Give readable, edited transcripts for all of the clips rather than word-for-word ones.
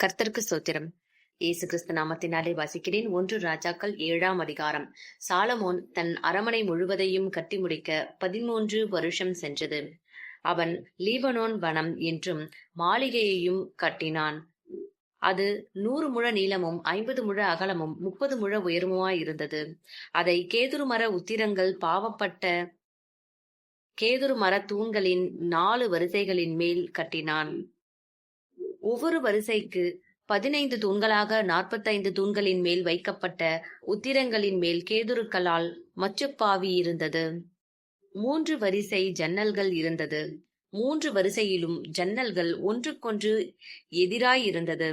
கர்த்தருக்கு ஸ்தோத்திரம். இயேசு கிறிஸ்து நாமத்தினாலே வாசிக்கிறேன். 1 ராஜாக்கள் 7ஆம் அதிகாரம். சாலமோன் தன் அரமனை முழுவதையும் கட்டி முடிக்க 13 வருஷம் சென்றது. அவன் லீபனோன் வனம் என்றும் மாளிகையையும் கட்டினான். அது 100 முழ நீளமும் 50 முழ அகலமும் 30 முழ உயரமுமாயிருந்தது. அதை கேதுரு மர உத்திரங்கள் பாவப்பட்ட கேதுரு மர தூண்களின் 4 வரிசைகளின் மேல் கட்டினான். ஒவ்வொரு வரிசைக்கு 15 தூண்களாக 45 தூண்களின் மேல் வைக்கப்பட்ட உத்திரங்களின் மேல் கேதுருக்களால் மச்சுப்பாவி இருந்தது. 3 வரிசை ஜன்னல்கள் இருந்தது. 3 வரிசையிலும் ஜன்னல்கள் ஒன்றுக்கொன்று எதிராயிருந்தது.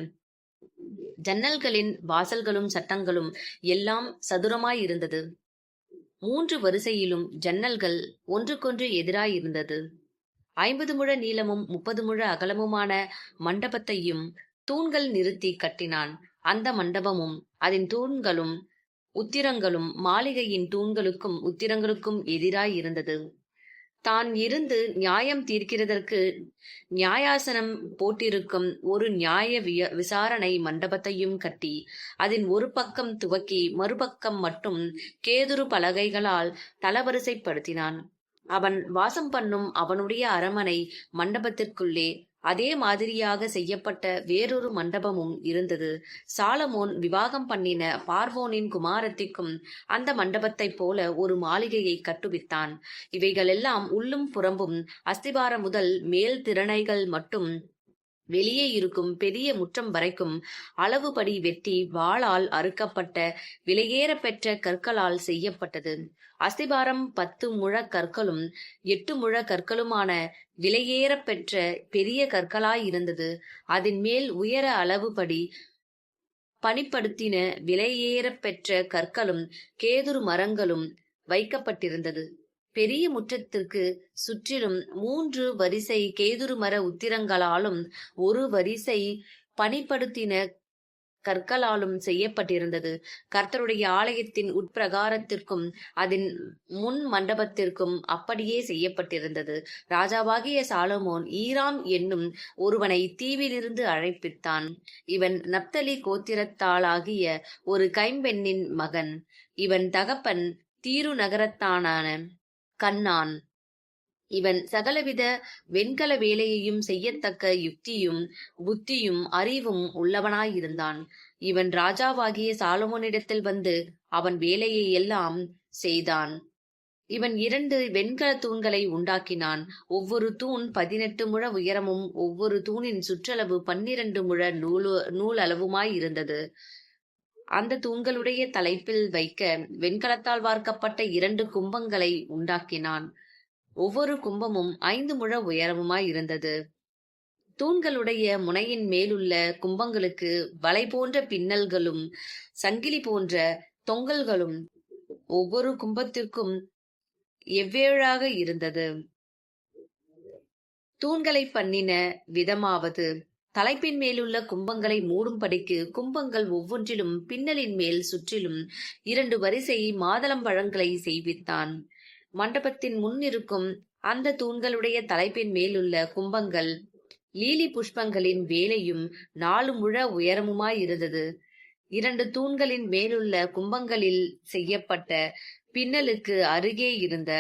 ஜன்னல்களின் வாசல்களும் சட்டங்களும் எல்லாம் சதுரமாயிருந்தது. 3 வரிசையிலும் ஜன்னல்கள் ஒன்றுக்கொன்று எதிராயிருந்தது. 50 முழ நீளமும் 30 முழ அகலமுமான மண்டபத்தையும் தூண்கள் நிறுத்தி கட்டினான். அந்த மண்டபமும் அதன் தூண்களும் உத்திரங்களும் மாளிகையின் தூண்களுக்கும் உத்திரங்களுக்கும் எதிராயிருந்தது. தான் இருந்து நியாயம் தீர்க்கிறதற்கு நியாயாசனம் போட்டிருக்கும் ஒரு நியாய விசாரணை மண்டபத்தையும் கட்டி அதன் ஒரு பக்கம் துவக்கி மறுபக்கம் மட்டும் கேதுரு பலகைகளால் தளவரிசைப்படுத்தினான். அவன் வாசம் பண்ணும் அவனுடைய அரமனை மண்டபத்திற்குள்ளே அதே மாதிரியாக செய்யப்பட்ட வேறொரு மண்டபமும் இருந்தது. சாலமோன் விவாகம் பண்ணின பார்வோனின் குமாரத்திக்கும் அந்த மண்டபத்தைப் போல ஒரு மாளிகையை கட்டுவித்தான். இவைகளெல்லாம் உள்ளும் புறம்பும் அஸ்திபாரம் முதல் மேல் திறனைகள் மட்டும் வெளியே இருக்கும் பெரிய முற்றம் வரைக்கும் அளவுபடி வெட்டி வாளால் அறுக்கப்பட்ட விலையேற பெற்ற கற்களால் செய்யப்பட்டது. அஸ்திபாரம் 10 முழ கற்களும் 8 முழ கற்களுமான விலையேற பெற்ற பெரிய கற்களாயிருந்தது. அதன் மேல் உயர அளவுபடி பணிப்படுத்தின விலையேற பெற்ற கற்களும் கேதுரு மரங்களும் வைக்கப்பட்டிருந்தது. பெரிய முற்றத்திற்கு சுற்றிலும் 3 வரிசை கேதுரு மர உத்திரங்களாலும் ஒரு வரிசை பணிப்படுத்தின கற்களாலும் செய்யப்பட்டிருந்தது. கர்த்தருடைய ஆலயத்தின் உட்பிரகாரத்திற்கும் அதன் முன் மண்டபத்திற்கும் அப்படியே செய்யப்பட்டிருந்தது. ராஜாவாகிய சாலமோன் ஈராம் என்னும் ஒருவனை தீவிலிருந்து அழைப்பித்தான். இவன் நப்தலி கோத்திரத்தாளாகிய ஒரு கைம்பெண்ணின் மகன். இவன் தகப்பன் தீரு நகரத்தானான கண்ணான். இவன் சகலவித வெண்கல வேலையையும் செய்யத்தக்க யுக்தியும் புத்தியும் அறிவும் உள்ளவனாயிருந்தான். இவன் ராஜாவாகிய சாலமோனிடத்தில் வந்து அவன் வேலையை எல்லாம் செய்தான். இவன் 2 வெண்கல தூண்களை உண்டாக்கினான். ஒவ்வொரு தூண் 18 முழ உயரமும் ஒவ்வொரு தூணின் சுற்றளவு 12 முழ நூலளவுமாயிருந்தது. அந்த தூண்களுடைய தலைப்பில் வைக்க வெண்கலத்தால் வார்க்கப்பட்ட 2 கும்பங்களை உண்டாக்கினான். ஒவ்வொரு கும்பமும் 5 முழ உயரமுமாயிருந்தது. தூண்களுடைய முனையின் மேலுள்ள கும்பங்களுக்கு வலை போன்ற பின்னல்களும் சங்கிலி போன்ற தொங்கல்களும் ஒவ்வொரு கும்பத்திற்கும் எவ்வேறாக இருந்தது. தூண்களை பண்ணின விதமாவது, தலைப்பின் மேலுள்ள கும்பங்களை மூடும்படிக்கு கும்பங்கள் ஒவ்வொன்றிலும் பின்னலின் மேல் சுற்றிலும் 2 வரிசை மாதளம்பழங்களை செய்வித்தான். மண்டபத்தின் முன்னிருக்கும் அந்த தூண்களுடைய தலைப்பின் மேலுள்ள கும்பங்கள் லீலி புஷ்பங்களின் வேலையும் 4 முழ உயரமுமாயிருந்தது. 2 தூண்களின் மேலுள்ள கும்பங்களில் செய்யப்பட்ட பின்னலுக்கு அருகே இருந்த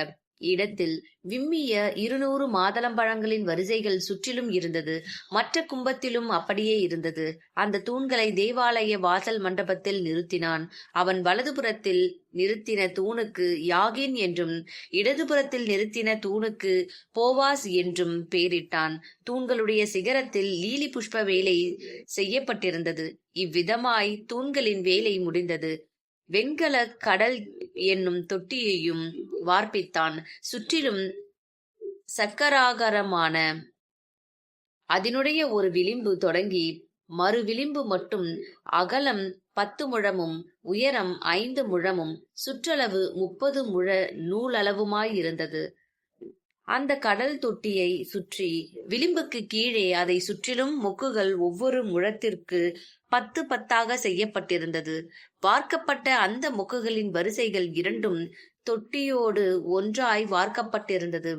இடத்தில் விம்மிய 200 மாதளம்பழங்களின் வரிசைகள் சுற்றிலும் இருந்தது. மற்ற கும்பத்திலும் அப்படியே இருந்தது. அந்த தூண்களை தேவாலய வாசல் மண்டபத்தில் நிறுத்தினான். அவன் வலதுபுறத்தில் நிறுத்தின தூணுக்கு யாகின் என்றும் இடதுபுறத்தில் நிறுத்தின தூணுக்கு போவாஸ் என்றும் பெயரிட்டான். தூண்களுடைய சிகரத்தில் லீலி புஷ்ப வேலை செய்யப்பட்டிருந்தது. இவ்விதமாய் தூண்களின் வேலை முடிந்தது. வெண்கல கடல் என்னும் தொட்டியையும் வார்ப்பித்தான். சுற்றிலும் சக்கராகாரமான அதனுடைய ஒரு விளிம்பு தொடங்கி மறு விளிம்பு மட்டும் அகலம் 10 முழமும் உயரம் 5 முழமும் சுற்றளவு 30 முழ நூலளவுமாயிருந்தது. அந்த கடல் தொட்டியை சுற்றி விளிம்புக்கு கீழே அதை சுற்றிலும் மொக்குகள் ஒவ்வொரு முழத்திற்கு 10 10ஆக செய்யப்பட்டிருந்தது. வார்க்கப்பட்ட அந்த மொக்குகளின் வரிசைகள் 2ம் தொட்டியோடு ஒன்றாய் வார்க்கப்பட்டிருந்தது.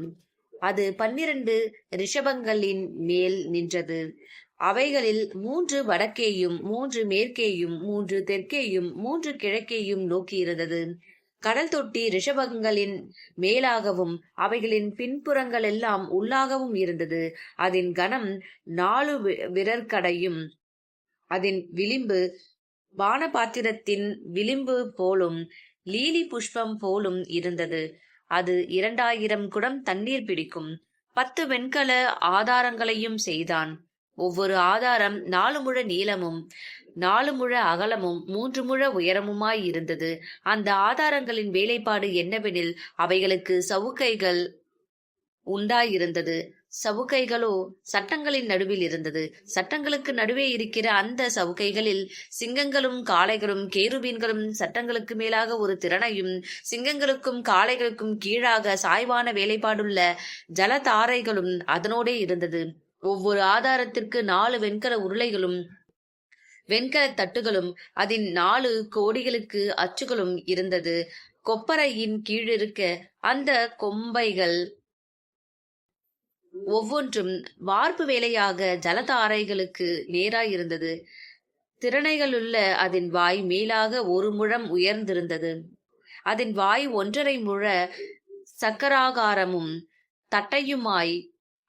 அது 12 ரிஷபங்களின் மேல் நின்றது. அவைகளில் 3 வடக்கேயும் 3 மேற்கேயும் 3 தெற்கேயும் 3 கிழக்கேயும் நோக்கியிருந்தது. கடல் தொட்டி ரிஷபங்களின் மேலாகவும் அவைகளின் பின்புறங்களெல்லாம் உள்ளாகவும் இருந்தது. அதன் கனம் 4 விரற்கடையும் அதன் விளிம்பு பானபாத்திரத்தின் விளிம்பு போலும் லீலி புஷ்பம் போலும் இருந்தது. அது 2000 குடம் தண்ணீர் பிடிக்கும். 10 வெண்கல ஆதாரங்களையும் செய்தான். ஒவ்வொரு ஆதாரம் 4 முழ நீளமும் 4 முழ அகலமும் 3 முழ உயரமுமாய் இருந்தது. அந்த ஆதாரங்களின் வேலைப்பாடு என்னவெனில், அவைகளுக்கு சவுக்கைகள் உண்டாயிருந்தது. சவுக்கைகளோ சட்டங்களின் நடுவில் இருந்தது. சட்டங்களுக்கு நடுவே இருக்கிற அந்த சவுக்கைகளில் சிங்கங்களும் காளைகளும் கேருபீன்களும் சட்டங்களுக்கு மேலாக ஒரு திறனையும் சிங்கங்களுக்கும் காளைகளுக்கும் கீழாக சாய்வான வேலைப்பாடுள்ள ஜலதாரைகளும் அதனோடே இருந்தது. ஒவ்வொரு ஆதாரத்திற்கு 4 வெண்கல உருளைகளும் வெண்கல தட்டுகளும் அதன் 4 கோடிகளுக்கு அச்சுகளும் இருந்தது. கொப்பரையின் கீழிருக்க அந்த கொம்பைகள் ஒவ்வொன்றும் வார்ப்பு வேலையாக ஜலதாரைகளுக்கு நேராயிருந்தது. திறனைகளுள்ள அதன் வாய் மேலாக 1 முழம் உயர்ந்திருந்தது. அதன் வாய் 1.5 முழ சக்கராகாரமும் தட்டையுமாய்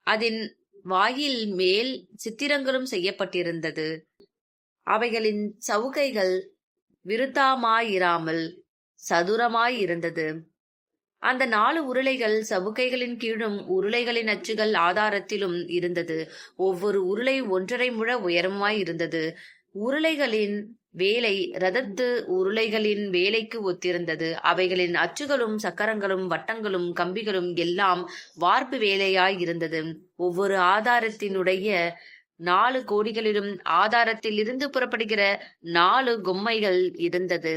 அதன் வாயில் மேல் சித்திரங்களும் செய்யப்பட்டிருந்தது. அவைகளின் சவுக்கைகள் விருத்தாமாயிராமல் சதுரமாயிருந்தது. அந்த 4 உருளைகள் சவுக்கைகளின் கீழும் உருளைகளின் அச்சுகள் ஆதாரத்திலும் இருந்தது. ஒவ்வொரு உருளை 1.5 முழ உயரமாய் இருந்தது. உருளைகளின் வேலை இரதத்து உருளைகளின் வேலைக்கு ஒத்திருந்தது. அவைகளின் அச்சுகளும் சக்கரங்களும் வட்டங்களும் கம்பிகளும் எல்லாம் வார்ப்பு வேலையாய் இருந்தது. ஒவ்வொரு ஆதாரத்தினுடைய 4 கோடிகளிலும் ஆதாரத்தில் இருந்து புறப்படுகிற 4 கொம்மைகள் இருந்தது.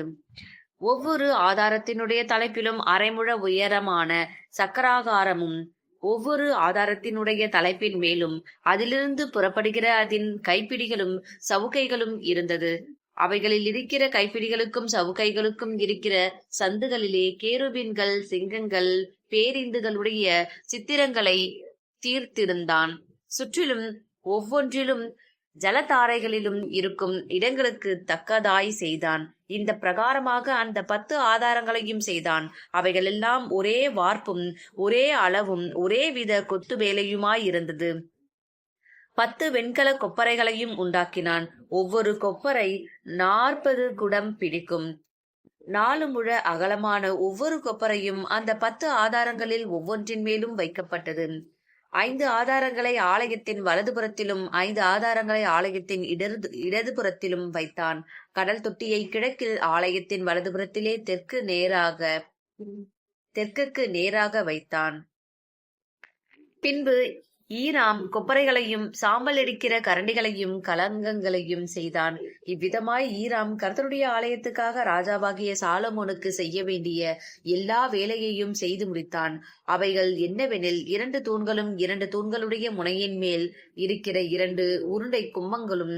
ஒவ்வொரு ஆதாரத்தினுடைய தலைப்பிலும் 1/2 முழ உயரமான சக்கராகாரமும் ஒவ்வொரு ஆதாரத்தினுடைய தலைப்பின் மேலும் அதிலிருந்து புறப்படுகிற அதன் கைப்பிடிகளும் சவுக்கைகளும் இருந்தது. அவைகளில் இருக்கிற கைப்பிடிகளுக்கும் சவுக்கைகளுக்கும் இருக்கிற சந்துகளிலே கேருபீன்கள் சிங்கங்கள் பேரிந்துகளுடைய சித்திரங்களை தீர்த்திருந்தான். சுற்றிலும் ஒவ்வொன்றிலும் ஜலதாரைகளிலும் இருக்கும் இடங்களுக்கு தக்கதாய் செய்தான். இந்த பிரகாரமாக அந்த 10 ஆதாரங்களையும் செய்தான். அவைகளெல்லாம் ஒரே வார்ப்பும் ஒரே அளவும் ஒரே வித கொத்து வேலையுமாயிருந்தது. 10 வெண்கல கொப்பரைகளையும் உண்டாக்கினான். ஒவ்வொரு கொப்பரை 40 குடம் பிடிக்கும். 4 முழ அகலமான ஒவ்வொரு கொப்பரையும் அந்த 10 ஆதாரங்களில் ஒவ்வொன்றின் மேலும் வைக்கப்பட்டது. 5 ஆதாரங்களை ஆலயத்தின் வலதுபுறத்திலும் 5 ஆதாரங்களை ஆலயத்தின் இடதுபுறத்திலும் வைத்தான். கடல் தொட்டியை கிழக்கில் ஆலயத்தின் வலதுபுறத்திலே தெற்குக்கு நேராக வைத்தான். பின்பு ஈராம் கொப்பரைகளையும் சாம்பல் எடுக்கிற கரண்டிகளையும் கலங்கங்களையும் செய்தான். இவ்விதமாய் ஈராம் கர்த்தருடைய ஆலயத்துக்காக ராஜாவாகிய சாலமோனுக்கு செய்ய வேண்டிய எல்லா வேலையையும் செய்து முடித்தான். அவைகள் என்னவெனில், 2 தூண்களும் 2 தூண்களுடைய முனையின் மேல் இருக்கிற 2 உருண்டை கும்பங்களும்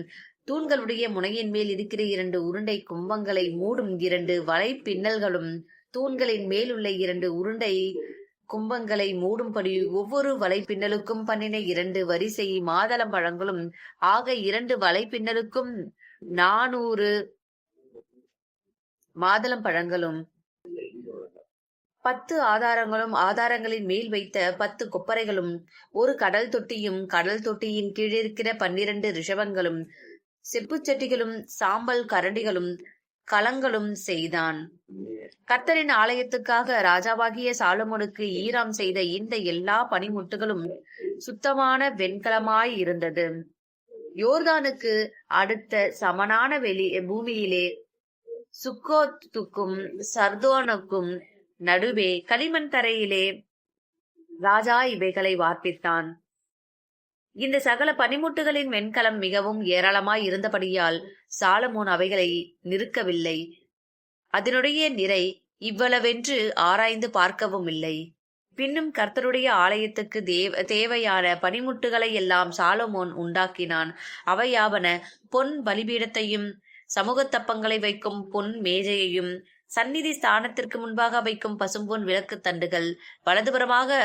தூண்களுடைய முனையின் மேல் இருக்கிற 2 உருண்டை கும்பங்களை மூடும் 2 வலை பின்னல்களும் தூண்களின் மேலுள்ள 2 உருண்டை கும்பங்களை மூடும்படி ஒவ்வொரு வலைப்பின்னலுக்கும் பண்ணின 2 வரிசை மாதளம் பழங்களும் ஆக 2 வலைப்பின்னலுக்கும் 400 மாதளம் பழங்களும் 10 ஆதாரங்களும் ஆதாரங்களின் மேல் வைத்த 10 கொப்பரைகளும் ஒரு கடல் தொட்டியும் கடல் தொட்டியின் கீழிருக்கிற 12 ரிஷபங்களும் செப்புச்சட்டிகளும் சாம்பல் கரண்டிகளும் கலங்களும் செய்தான். கர்த்தரின் ஆலயத்துக்காக ராஜாவாகிய சாலமோனுக்கு ஈராம் செய்த இந்த எல்லா பணிமுட்டுகளும் சுத்தமான வெண்கலமாய் இருந்தது. யோர்தானுக்கு அடுத்த சமனான பூமியிலே சுக்கோத்துக்கும் சர்தோனுக்கும் நடுவே களிமண் தரையிலே ராஜா இவைகளை வார்ப்பித்தான். இந்த சகல பனிமுட்டுகளின் வெண்கலம் மிகவும் ஏராளமாய் இருந்தபடியால் சாலமோன் அவைகளை நிறுக்கவில்லை. அதனுடைய நிறை இவ்வளவென்று ஆராய்ந்து பார்க்கவும் இல்லை. பின்னும் கர்த்தருடைய ஆலயத்துக்கு தேவையான பனிமுட்டுகளை எல்லாம் சாலமோன் உண்டாக்கினான். அவையாவன பொன் பலிபீடத்தையும் சமூகத்தப்பங்களை வைக்கும் பொன் மேஜையையும் சந்நிதி ஸ்தானத்திற்கு முன்பாக வைக்கும் பசும்பொன் விளக்கு தண்டுகள், வலதுபுறமாக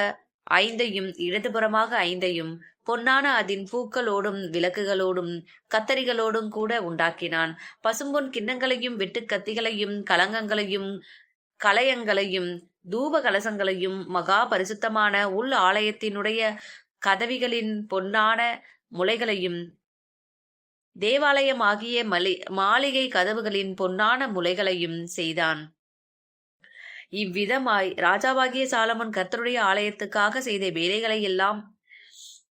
ஐந்தையும் இடதுபுறமாக ஐந்தையும் பொன்னான அதின் பூக்களோடும் விளக்குகளோடும் கத்தரிகளோடும் கூட உண்டாக்கினான். பசும்பொன் கிண்ணங்களையும் வெட்டு கத்திகளையும் கலங்கங்களையும் கலயங்களையும் தூப கலசங்களையும் மகா பரிசுத்தமான உள் ஆலயத்தினுடைய கதவிகளின் பொன்னான முளைகளையும் தேவாலயமாகிய மாளிகை கதவுகளின் பொன்னான முளைகளையும் செய்தான். இவ்விதமாய் ராஜாவாகிய சாலமோன் கர்த்தருடைய ஆலயத்துக்காக செய்த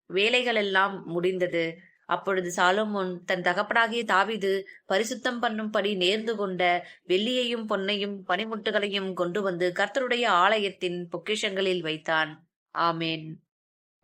வேலைகளெல்லாம் முடிந்தது. அப்பொழுது சாலமோன் தன் தகப்பனாகிய தாவீது பரிசுத்தம் பண்ணும்படி நேர்ந்து கொண்ட வெள்ளியையும் பொன்னையும் பனிமுட்டுகளையும் கொண்டு வந்து கர்த்தருடைய ஆலயத்தின் பொக்கிஷங்களில் வைத்தான். ஆமேன்.